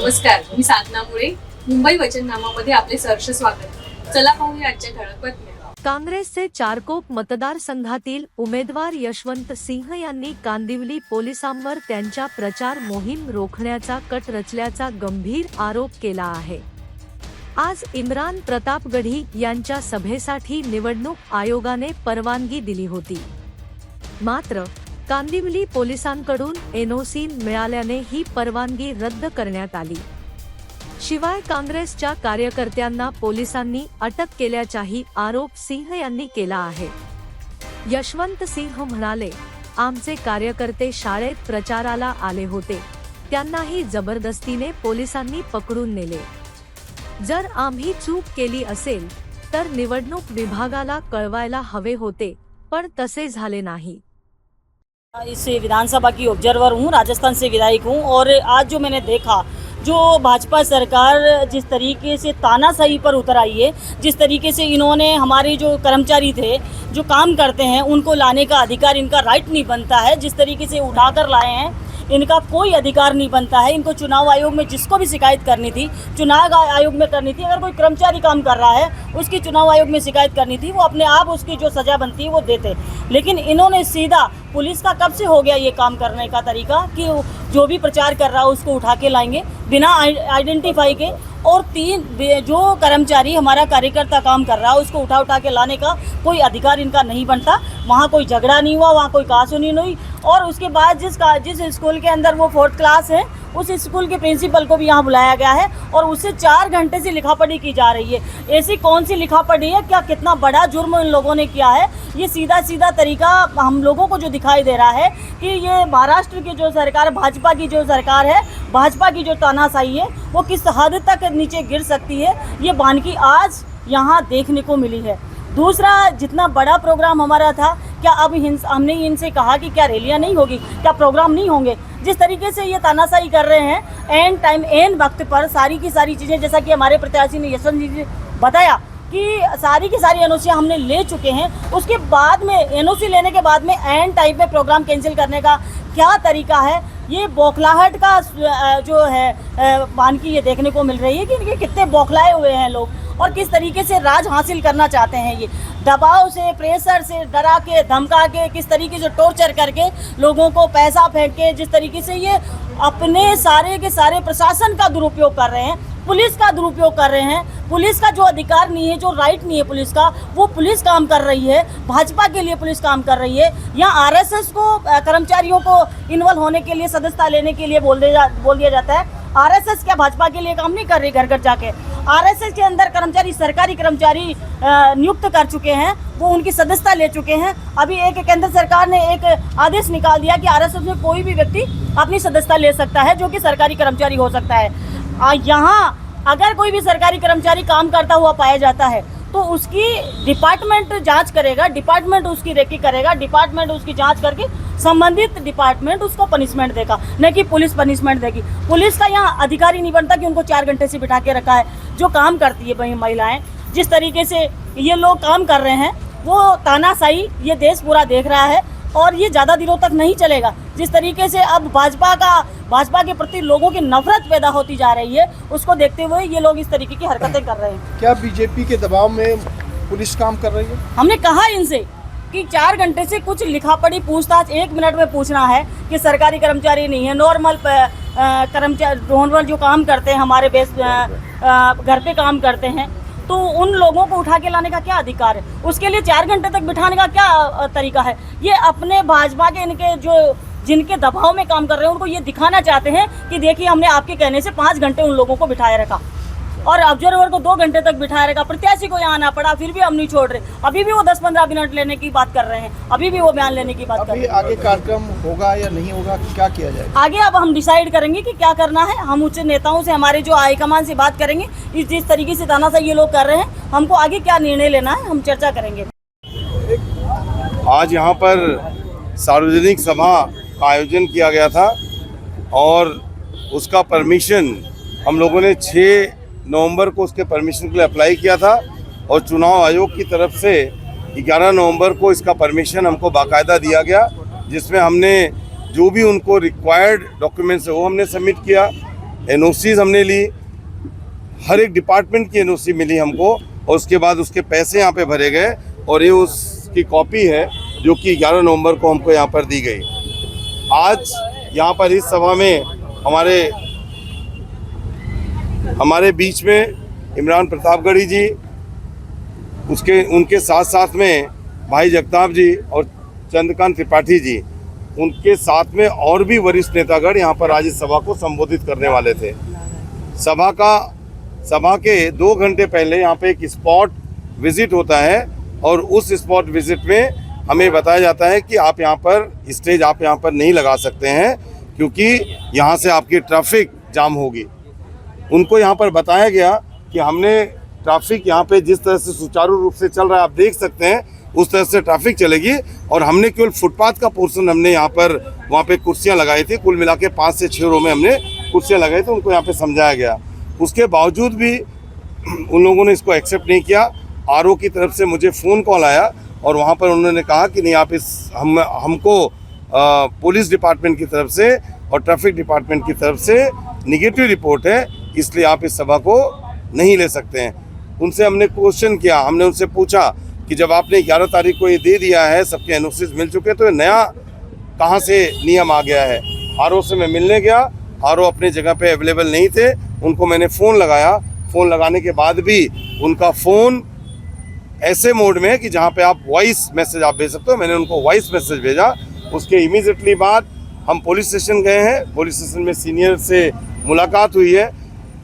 नमस्कार, मी साधना मुळे. मुंबई वचननामामध्ये आपले सहर्ष स्वागत. चला पाहूया आजच्या ठळक बातम्या. काँग्रेसचे चारकोप मतदारसंघातील उमेदवार यशवंत सिंह यांनी कांदिवली पोलिसांवर त्यांच्या प्रचार मोहीम रोखण्याचा कट रचल्याचा गंभीर आरोप केला आहे. आज इम्रान प्रतापगढी यांच्या सभेसाठी निवडणूक आयोगाने परवानगी दिली होती. मात्र कांदिवली पोलिसांकडून एनओसी मिळाल्याने ही परवानगी रद्द करण्यात आली. शिवाय काँग्रेसच्या कार्यकर्त्यांना पोलिसांनी अटक केल्याचाही आरोप सिंह यांनी केला आहे. यशवंत सिंह म्हणाले, आमचे कार्यकर्ते शाळेत प्रचाराला आले होते, त्यांनाही जबरदस्तीने पोलिसांनी पकडून नेले. जर आम्ही चूक केली असेल तर निवडणूक विभागाला कळवायला हवे होते, पण तसे झाले नाही. इस विधानसभा की ऑब्जर्वर हूँ, राजस्थान से विधायक हूँ। और आज जो मैंने देखा, जो भाजपा सरकार जिस तरीके से तानाशाही पर उतर आई है, जिस तरीके से इन्होंने हमारे जो कर्मचारी थे जो काम करते हैं उनको लाने का अधिकार इनका राइट नहीं बनता है, जिस तरीके से उठाकर लाए हैं इनका कोई अधिकार नहीं बनता है। इनको चुनाव आयोग में जिसको भी शिकायत करनी थी चुनाव आयोग में करनी थी। अगर कोई कर्मचारी काम कर रहा है उसकी चुनाव आयोग में शिकायत करनी थी, वो अपने आप उसकी जो सज़ा बनती है वो देते। लेकिन इन्होंने सीधा पुलिस का कब से हो गया ये काम करने का तरीका कि जो भी प्रचार कर रहा है उसको उठा के लाएंगे बिना आइडेंटिफाई के। और तीन जो कर्मचारी हमारा कार्यकर्ता काम कर रहा है उसको उठा के लाने का कोई अधिकार इनका नहीं बनता। वहाँ कोई झगड़ा नहीं हुआ, वहाँ कोई कहासुनी नहीं हुई। और उसके बाद जिस स्कूल के अंदर वो 4th क्लास है उस स्कूल के प्रिंसिपल को भी यहाँ बुलाया गया है और उससे 4 घंटे से लिखापढ़ी की जा रही है। ऐसी कौन सी लिखापढ़ी है, क्या कितना बड़ा जुर्म इन लोगों ने किया है? ये सीधा तरीका हम लोगों को जो दिखाई दे रहा है कि ये महाराष्ट्र की जो सरकार, भाजपा की जो सरकार है, भाजपा की जो तानाशाही है वो किस हद तक नीचे गिर सकती है, ये बानगी आज यहाँ देखने को मिली है। दूसरा, जितना बड़ा प्रोग्राम हमारा था, क्या अब हमने इनसे कहा कि क्या रैलियां नहीं होगी, क्या प्रोग्राम नहीं होंगे? जिस तरीके से ये तानाशाही कर रहे हैं एन टाइम एन वक्त पर सारी की सारी चीज़ें, जैसा कि हमारे प्रत्याशी ने यशवंत जी ने बताया कि सारी की सारी एनओसी हमने ले चुके हैं, उसके बाद में एनओसी लेने के बाद में एन टाइम में प्रोग्राम कैंसिल करने का क्या तरीका है? ये बौखलाहट का जो है बानगी ये देखने को मिल रही है कि इनके कितने बौखलाए हुए हैं लोग और किस तरीके से राज हासिल करना चाहते हैं। ये दबाव से, प्रेशर से, डरा के, धमका के, किस तरीके से टॉर्चर करके लोगों को पैसा फेंक के, जिस तरीके से ये अपने सारे के सारे प्रशासन का दुरुपयोग कर रहे हैं, पुलिस का दुरुपयोग कर रहे हैं। पुलिस का जो अधिकार नहीं है, जो राइट नहीं है पुलिस का, वो पुलिस काम कर रही है, भाजपा के लिए पुलिस काम कर रही है। यहाँ आरएसएस को कर्मचारियों को इन्वॉल्व होने के लिए, सदस्यता लेने के लिए बोल दिया जाता है। आरएसएस क्या भाजपा के लिए काम नहीं कर रही? घर घर जाके आरएसएस के अंदर कर्मचारी, सरकारी कर्मचारी नियुक्त कर चुके हैं, वो उनकी सदस्यता ले चुके हैं। अभी एक केंद्र सरकार ने एक आदेश निकाल दिया कि आरएसएस में कोई भी व्यक्ति अपनी सदस्यता ले सकता है जो कि सरकारी कर्मचारी हो सकता है। यहाँ अगर कोई भी सरकारी कर्मचारी काम करता हुआ पाया जाता है तो उसकी डिपार्टमेंट जांच करेगा, डिपार्टमेंट उसकी रेकी करेगा, डिपार्टमेंट उसकी जांच करके संबंधित डिपार्टमेंट उसको पनिशमेंट देगा, न कि पुलिस पनिशमेंट देगी। पुलिस का यहाँ अधिकारी नहीं बनता कि उनको 4 घंटे से बिठा के रखा है। जो काम करती है महिलाएं, जिस तरीके से ये लोग काम कर रहे हैं वो तानाशाही ये देश पूरा देख रहा है और ये ज़्यादा दिनों तक नहीं चलेगा। जिस तरीके से अब भाजपा के प्रति लोगों की नफरत पैदा होती जा रही है, उसको देखते हुए ये लोग इस तरीके की हरकतें कर रहे हैं। क्या बीजेपी के दबाव में पुलिस काम कर रही है? हमने कहा इनसे कि 4 घंटे से कुछ लिखापढ़ी पूछताछ 1 मिनट में पूछना है कि सरकारी कर्मचारी नहीं है, नॉर्मल कर्मचारी, नॉर्मल जो काम करते हैं, हमारे घर पे काम करते हैं, तो उन लोगों को उठा के लाने का क्या अधिकार है? उसके लिए 4 घंटे तक बिठाने का क्या तरीका है? ये अपने भाजपा के इनके जो जिनके दबाव में काम कर रहे हैं उनको ये दिखाना चाहते हैं कि देखिए हमने आपके कहने से 5 घंटे उन लोगों को बिठाए रखा और ऑब्जर्वर को 2 घंटे तक बिठाए रखा। प्रत्याशी को यहाँ आना पड़ा, फिर भी हम नहीं छोड़ रहे। अभी भी वो 10-15 मिनट लेने की बात कर रहे हैं, अभी भी वो बयान लेने की बात कर रहे हैं। आगे कार्यक्रम होगा या नहीं होगा, क्या किया जाएगा आगे? अब हम डिसाइड करेंगे कि क्या करना है। हम उच्च नेताओं से, हमारे जो हाईकमान से बात करेंगे। जिस तरीके से तानाशाही ये लोग कर रहे हैं, हमको आगे क्या निर्णय लेना है हम चर्चा करेंगे। आज यहाँ पर सार्वजनिक सभा का आयोजन किया गया था और उसका परमिशन हम लोगों ने 6 नवंबर को उसके परमिशन के लिए अप्लाई किया था और चुनाव आयोग की तरफ से 11 नवंबर को इसका परमिशन हमको बाकायदा दिया गया, जिसमें हमने जो भी उनको रिक्वायर्ड डॉक्यूमेंट्स है वो हमने सबमिट किया। एनओसीज हमने ली, हर एक डिपार्टमेंट की एनओसी मिली हमको, और उसके बाद उसके पैसे यहाँ पे भरे गए, और ये उसकी कॉपी है जो कि 11 नवंबर को हमको यहाँ पर दी गई। आज यहाँ पर इस सभा में हमारे बीच में इमरान प्रतापगढ़ी जी, उनके साथ साथ में भाई जगताप जी और चंद्रकांत त्रिपाठी जी, उनके साथ में और भी वरिष्ठ नेतागण यहाँ पर आज इस सभा को संबोधित करने वाले थे। सभा के 2 घंटे पहले यहाँ पे एक स्पॉट विजिट होता है, और उस स्पॉट विजिट में हमें बताया जाता है कि आप यहाँ पर स्टेज आप यहाँ पर नहीं लगा सकते हैं, क्योंकि यहाँ से आपकी ट्रैफिक जाम होगी। उनको यहाँ पर बताया गया कि हमने ट्रैफिक यहाँ पे जिस तरह से सुचारू रूप से चल रहा है, आप देख सकते हैं, उस तरह से ट्रैफिक चलेगी, और हमने केवल फुटपाथ का पोर्शन हमने यहाँ पर वहाँ पे कुर्सियाँ लगाई थी। कुल मिला के 5 से 6 रो में हमने कुर्सियाँ लगाई थी, उनको यहाँ पे समझाया गया। उसके बावजूद भी उन लोगों ने इसको एक्सेप्ट नहीं किया। आरओ की तरफ से मुझे फ़ोन कॉल आया, और वहाँ पर उन्होंने कहा कि नहीं, आप हमको पुलिस डिपार्टमेंट की तरफ से और ट्रैफिक डिपार्टमेंट की तरफ से निगेटिव रिपोर्ट है, इसलिए आप इस सभा को नहीं ले सकते हैं। उनसे हमने क्वेश्चन किया, हमने उनसे पूछा कि जब आपने 11 तारीख को ये दे दिया है, सबके एनओसीज मिल चुके, तो ये नया कहाँ से नियम आ गया है? आरओ से मैं मिलने गया, आरओ अपने जगह पे अवेलेबल नहीं थे, उनको मैंने फ़ोन लगाया। फ़ोन लगाने के बाद भी उनका फ़ोन ऐसे मोड में है कि जहाँ पे आप वॉइस मैसेज आप भेज सकते हो। मैंने उनको वॉइस मैसेज भेजा। उसके इमीडिएटली बाद हम पुलिस स्टेशन गए हैं। पुलिस स्टेशन में सीनियर से मुलाकात हुई है,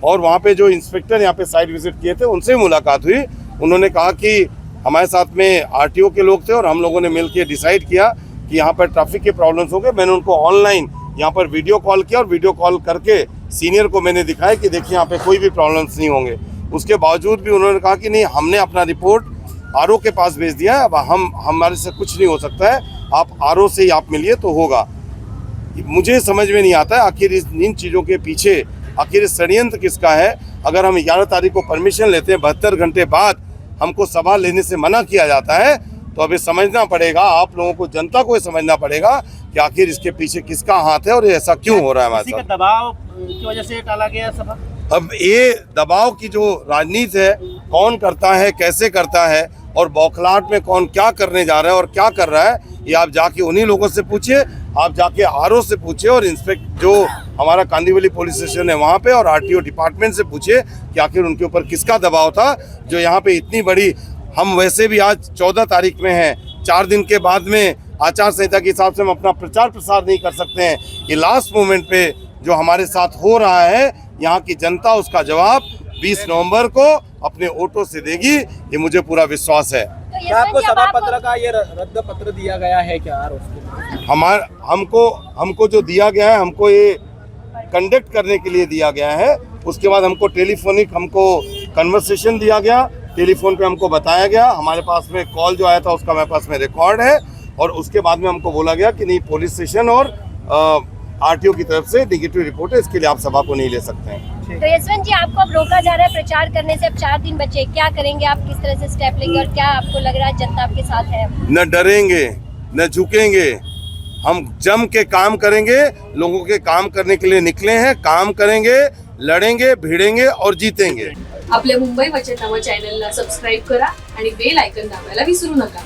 और वहाँ पे जो इंस्पेक्टर यहाँ पे साइट विजिट किए थे उनसे मुलाकात हुई। उन्होंने कहा कि हमारे साथ में आरटीओ के लोग थे, और हम लोगों ने मिलकर डिसाइड किया कि यहाँ पर ट्रैफिक के प्रॉब्लम्स हो गए। मैंने उनको ऑनलाइन यहाँ पर वीडियो कॉल किया, और वीडियो कॉल करके सीनियर को मैंने दिखाया कि देखिए यहाँ पे कोई भी प्रॉब्लम्स नहीं होंगे। उसके बावजूद भी उन्होंने कहा कि नहीं, हमने अपना रिपोर्ट आरओ के पास भेज दिया है, अब हमारे से कुछ नहीं हो सकता है, आप आरओ से ही आप मिलिए तो होगा। मुझे समझ में नहीं आता है आखिर इन चीज़ों के पीछे आखिर षड्यंत्र किसका है। अगर हम 11 तारीख को परमिशन लेते हैं, 72 घंटे बाद हमको सभा लेने से मना किया जाता है, तो अभी समझना पड़ेगा, आप लोगों को, जनता को ये समझना पड़ेगा कि आखिर इसके पीछे किसका हाथ है और ये ऐसा क्यों हो रहा है हमारे साथ। दबाव की वजह से टाला गया सभा। अब ये दबाव की जो राजनीति है, कौन करता है, कैसे करता है, और बौखलाहट में कौन क्या करने जा रहा है और क्या कर रहा है, ये आप जाके उन्हीं लोगों से पूछिए। आप जाके आरओ से पूछिए, और जो हमारा कांदीवली पुलिस स्टेशन है वहाँ पे, और आरटीओ डिपार्टमेंट से पूछिए कि आखिर उनके ऊपर किसका दबाव था, जो यहाँ पे इतनी बड़ी, हम वैसे भी आज 14 तारीख में हैं, 4 दिन के बाद में आचार संहिता के हिसाब से हम अपना प्रचार प्रसार नहीं कर सकते हैं। ये लास्ट मोमेंट पे जो हमारे साथ हो रहा है, यहाँ की जनता उसका जवाब 20 नवंबर को अपने वोटों से देगी, ये मुझे पूरा विश्वास है। क्या आपको सभा पत्र का ये रद्द पत्र दिया गया है क्या? हमको जो दिया गया है, हमको ये कंडक्ट करने के लिए दिया गया है। उसके बाद हमको टेलीफोनिक कन्वर्सेशन दिया गया, टेलीफोन पे हमको बताया गया, हमारे पास में कॉल जो आया था उसका मेरे पास में रिकॉर्ड है, और उसके बाद में हमको बोला गया कि नहीं, पुलिस स्टेशन और आरटीओ की तरफ से नेगेटिव रिपोर्ट है, इसके लिए आप सभा को नहीं ले सकते हैं। तो यशवंत जी, आपको अब रोका जा रहा है प्रचार करने से, अब 4 दिन बचे, क्या करेंगे आप, किस तरह से स्टेप लेंगे, और क्या आपको लग रहा है जनता आपके साथ है? न डरेंगे न झुकेंगे, हम जम के काम करेंगे, लोगों के काम करने के लिए निकले हैं, काम करेंगे, लढेंगे, भिडेंगे और जीतेंगे। आपल्या मुंबई वचननामा चॅनलला सबस्क्राईब करा आणि बेल आयकॉन दाबायला विसरू नका।